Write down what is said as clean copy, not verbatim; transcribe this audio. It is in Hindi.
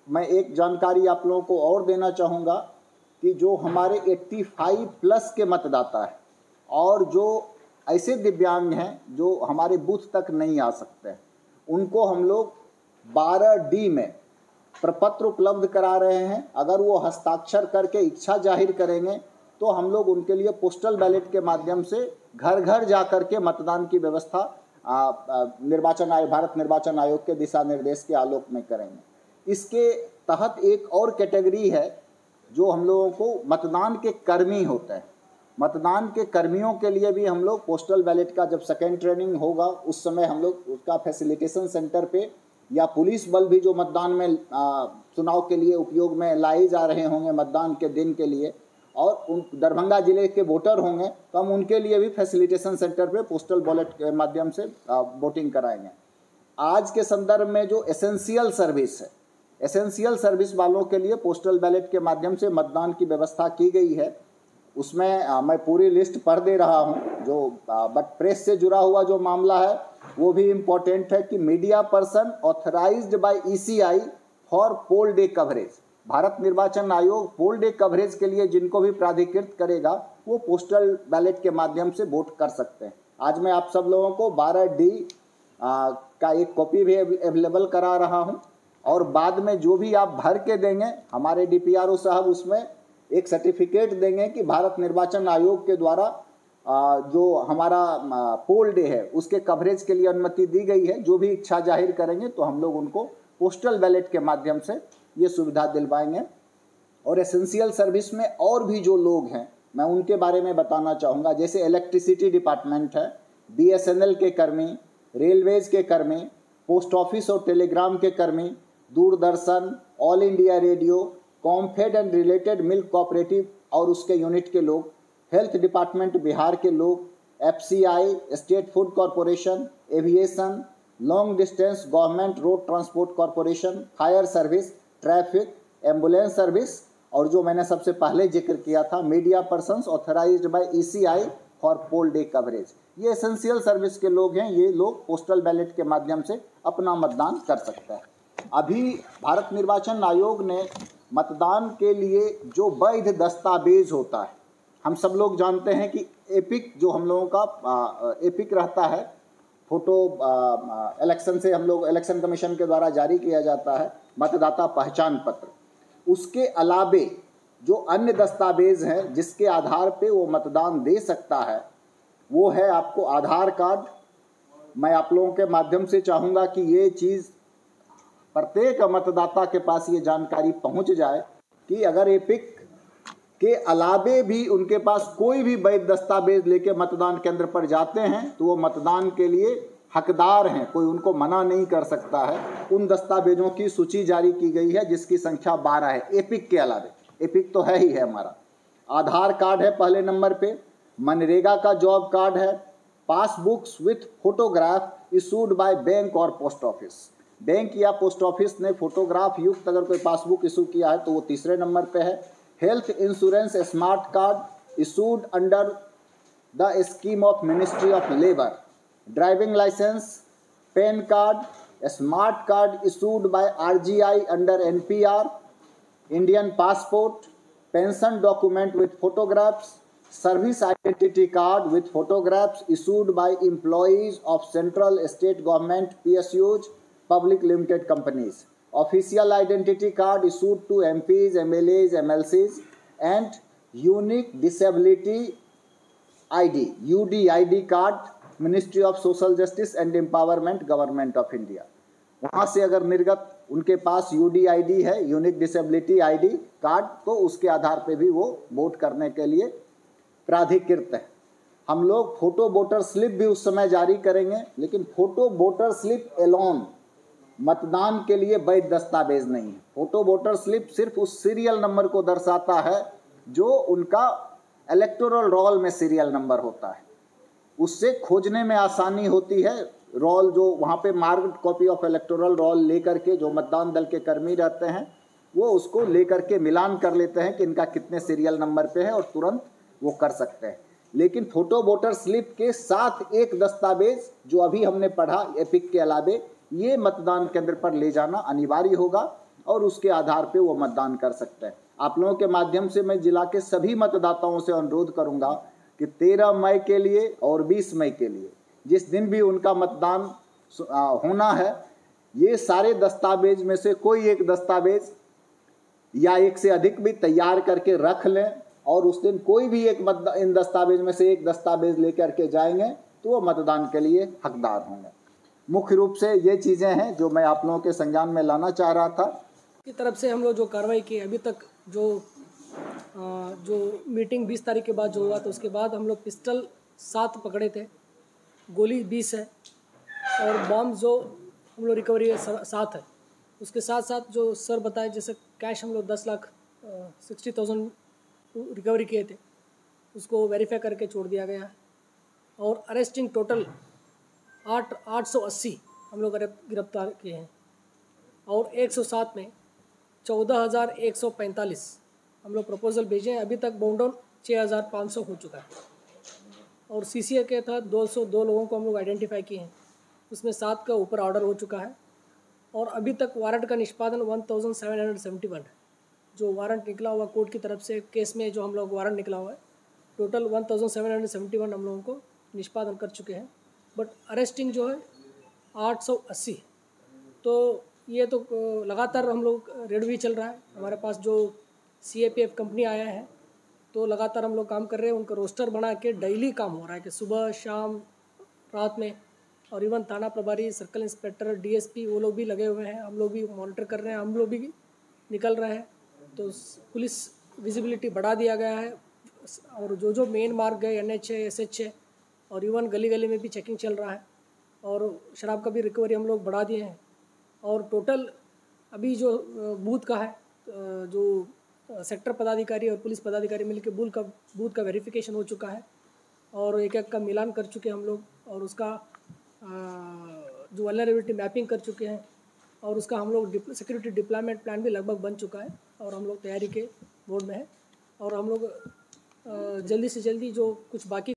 मैं एक जानकारी आप लोगों को और देना चाहूँगा कि जो हमारे 85 प्लस के मतदाता हैं और जो ऐसे दिव्यांग हैं जो हमारे बूथ तक नहीं आ सकते हैं, उनको हम लोग 12D में प्रपत्र उपलब्ध करा रहे हैं। अगर वो हस्ताक्षर करके इच्छा जाहिर करेंगे तो हम लोग उनके लिए पोस्टल बैलेट के माध्यम से घर घर जा कर के मतदान की व्यवस्था भारत निर्वाचन आयोग के दिशा निर्देश के आलोक में करेंगे। इसके तहत एक और कैटेगरी है जो हम लोगों को मतदान के कर्मी होते हैं। मतदान के कर्मियों के लिए भी हम लोग पोस्टल बैलेट का जब सेकेंड ट्रेनिंग होगा उस समय हम लोग उसका फैसिलिटेशन सेंटर पे या पुलिस बल भी जो मतदान में चुनाव के लिए उपयोग में लाए जा रहे होंगे मतदान के दिन के लिए, और उन दरभंगा जिले के वोटर होंगे तो हम उनके लिए भी फैसिलिटेशन सेंटर पे पोस्टल बैलेट के माध्यम से वोटिंग कराएंगे। आज के संदर्भ में जो एसेंशियल सर्विस है, एसेंशियल सर्विस वालों के लिए पोस्टल बैलेट के माध्यम से मतदान की व्यवस्था की गई है। उसमें मैं पूरी लिस्ट पढ़ दे रहा हूं जो बट प्रेस से जुड़ा हुआ जो मामला है वो भी इम्पोर्टेंट है कि media person authorised bye ECI for poll day coverage. Bharat निर्वाचन आयोग पोल डे कवरेज के लिए जिनको भी प्राधिकृत करेगा वो पोस्टल बैलेट के माध्यम से वोट कर सकते हैं। आज मैं आप सब लोगों को 12D का एक कॉपी भी अवेलेबल करा रहा हूं और बाद में जो भी आप भर के देंगे हमारे DPRO साहब उसमें एक सर्टिफिकेट देंगे कि भारत निर्वाचन आयोग के द्वारा जो हमारा पोल डे है उसके कवरेज के लिए अनुमति दी गई है। जो भी इच्छा जाहिर करेंगे तो हम लोग उनको पोस्टल बैलेट के माध्यम से ये सुविधा दिलवाएंगे। और एसेंशियल सर्विस में और भी जो लोग हैं मैं उनके बारे में बताना चाहूँगा, जैसे इलेक्ट्रिसिटी डिपार्टमेंट है, BSNL के कर्मी, रेलवेज के कर्मी, पोस्ट ऑफिस और टेलीग्राम के कर्मी, Doordarshan, all India radio, COMFED and related milk cooperative और उसके यूनिट के लोग, हेल्थ डिपार्टमेंट बिहार के लोग, FCI, state food corporation, aviation, long distance government road transport corporation, fire service, traffic, ambulance service और जो मैंने सबसे पहले जिक्र किया था media persons authorised bye ECI for poll day coverage, ये एसेंशियल सर्विस के लोग हैं। ये लोग पोस्टल बैलेट के माध्यम से अपना मतदान कर सकते हैं। अभी भारत निर्वाचन आयोग ने मतदान के लिए जो वैध दस्तावेज होता है, हम सब लोग जानते हैं कि एपिक जो हम लोगों का एपिक रहता है, फोटो इलेक्शन से हम लोग इलेक्शन कमीशन के द्वारा जारी किया जाता है मतदाता पहचान पत्र। उसके अलावे जो अन्य दस्तावेज हैं जिसके आधार पे वो मतदान दे सकता है वो है आपको आधार कार्ड। मैं आप लोगों के माध्यम से चाहूँगा कि ये चीज़ प्रत्येक मतदाता के पास ये जानकारी पहुँच जाए कि अगर एपिक के अलावे भी उनके पास कोई भी वैध दस्तावेज लेके मतदान केंद्र पर जाते हैं तो वो मतदान के लिए हकदार हैं, कोई उनको मना नहीं कर सकता है। उन दस्तावेजों की सूची जारी की गई है जिसकी संख्या 12 है एपिक के अलावे। एपिक तो है ही है हमारा। आधार कार्ड है पहले नंबर पे, मनरेगा का जॉब कार्ड है, passbooks with photograph issued by bank और पोस्ट ऑफिस। बैंक या पोस्ट ऑफिस ने फोटोग्राफ युक्त अगर कोई पासबुक इशू किया है तो वो तीसरे नंबर पे है। Health insurance smart card issued under the scheme of ministry of labour. Driving licence, PAN card, smart card issued by RGI under NPR। Indian passport, pension document with photographs, service identity card with photographs issued by employees of central state government PSUs public limited companies. Official identity card issued to MPs, MLAs, MLCs and unique disability ID UDID card Ministry of Social Justice and Empowerment Government of India। वहाँ से अगर निर्गत उनके पास UDID है, यूनिक डिसेबिलिटी ID कार्ड, तो उसके आधार पे भी वो वोट करने के लिए प्राधिकृत है। हम लोग फोटो वोटर स्लिप भी उस समय जारी करेंगे, लेकिन फोटो वोटर स्लिप एलोन मतदान के लिए वैध दस्तावेज नहीं है। फोटो वोटर स्लिप सिर्फ उस सीरियल नंबर को दर्शाता है जो उनका इलेक्टोरल रोल में सीरियल नंबर होता है। उससे खोजने में आसानी होती है। रोल जो वहाँ पे marked copy of electoral roll लेकर के जो मतदान दल के कर्मी रहते हैं वो उसको लेकर के मिलान कर लेते हैं कि इनका कितने सीरियल नंबर पे है और तुरंत वो कर सकते हैं। लेकिन फोटो वोटर स्लिप के साथ एक दस्तावेज जो अभी हमने पढ़ा एपिक के अलावे, ये मतदान केंद्र पर ले जाना अनिवार्य होगा। और उसके आधार पे वो मतदान कर सकते हैं। आप लोगों के माध्यम से मैं जिला के सभी मतदाताओं से अनुरोध करूंगा कि 13 मई के लिए और 20 मई के लिए जिस दिन भी उनका मतदान होना है, ये सारे दस्तावेज में से कोई एक दस्तावेज या एक से अधिक भी तैयार करके रख लें और उस दिन कोई भी एक इन दस्तावेज में से एक दस्तावेज लेकर के जाएंगे तो वो मतदान के लिए हकदार होंगे। मुख्य रूप से ये चीज़ें हैं जो मैं आप लोगों के संज्ञान में लाना चाह रहा था। की तरफ से हम लोग जो कार्रवाई की अभी तक जो मीटिंग 20 तारीख के बाद जो हुआ, तो उसके बाद हम लोग पिस्टल 7 पकड़े थे, गोली 20 है और बॉम्ब जो हम लोग रिकवरी 7 है। उसके साथ साथ जो सर बताए जैसे कैश हम लोग 10,60,000 रिकवरी किए थे, उसको वेरीफाई करके छोड़ दिया गया है। और अरेस्टिंग टोटल 880 हम लोग गिरफ्तार किए हैं और 107 में 14,145 हम लोग प्रपोजल भेजे हैं। अभी तक बाउंड डाउन 6,500 हो चुका है और सीसीए के तहत 202 लोगों को हम लोग आइडेंटिफाई किए हैं, उसमें 7 का ऊपर ऑर्डर हो चुका है और अभी तक वारंट का निष्पादन 1771 है। जो वारंट निकला हुआ कोर्ट की तरफ से केस में, जो हम लोग वारंट निकला हुआ है, टोटल 1771 हम लोगों को निष्पादन कर चुके हैं। बट अरेस्टिंग जो है 880। तो ये तो लगातार हम लोग रेड भी चल रहा है। हमारे पास जो CAPF कंपनी आया है तो लगातार हम लोग काम कर रहे हैं। उनका रोस्टर बना के डेली काम हो रहा है कि सुबह शाम रात में, और इवन थाना प्रभारी, सर्कल इंस्पेक्टर, DSP वो लोग भी लगे हुए हैं। हम लोग भी मॉनिटर कर रहे हैं, हम लोग भी निकल रहे हैं। तो पुलिस विजिबिलिटी बढ़ा दिया गया है और जो मेन मार्ग है NH है, SH है और इवन गली गली में भी चेकिंग चल रहा है और शराब का भी रिकवरी हम लोग बढ़ा दिए हैं। और टोटल अभी जो बूथ का है, जो सेक्टर पदाधिकारी और पुलिस पदाधिकारी मिलकर बूथ का वेरिफिकेशन हो चुका है और एक का मिलान कर चुके हैं हम लोग और उसका जो वल्नरेबिलिटी मैपिंग कर चुके हैं और उसका हम लोग सिक्योरिटी डिप्लॉयमेंट प्लान भी लगभग बन चुका है और हम लोग तैयारी के मोड में है। और हम लोग जल्दी से जल्दी जो कुछ बाकी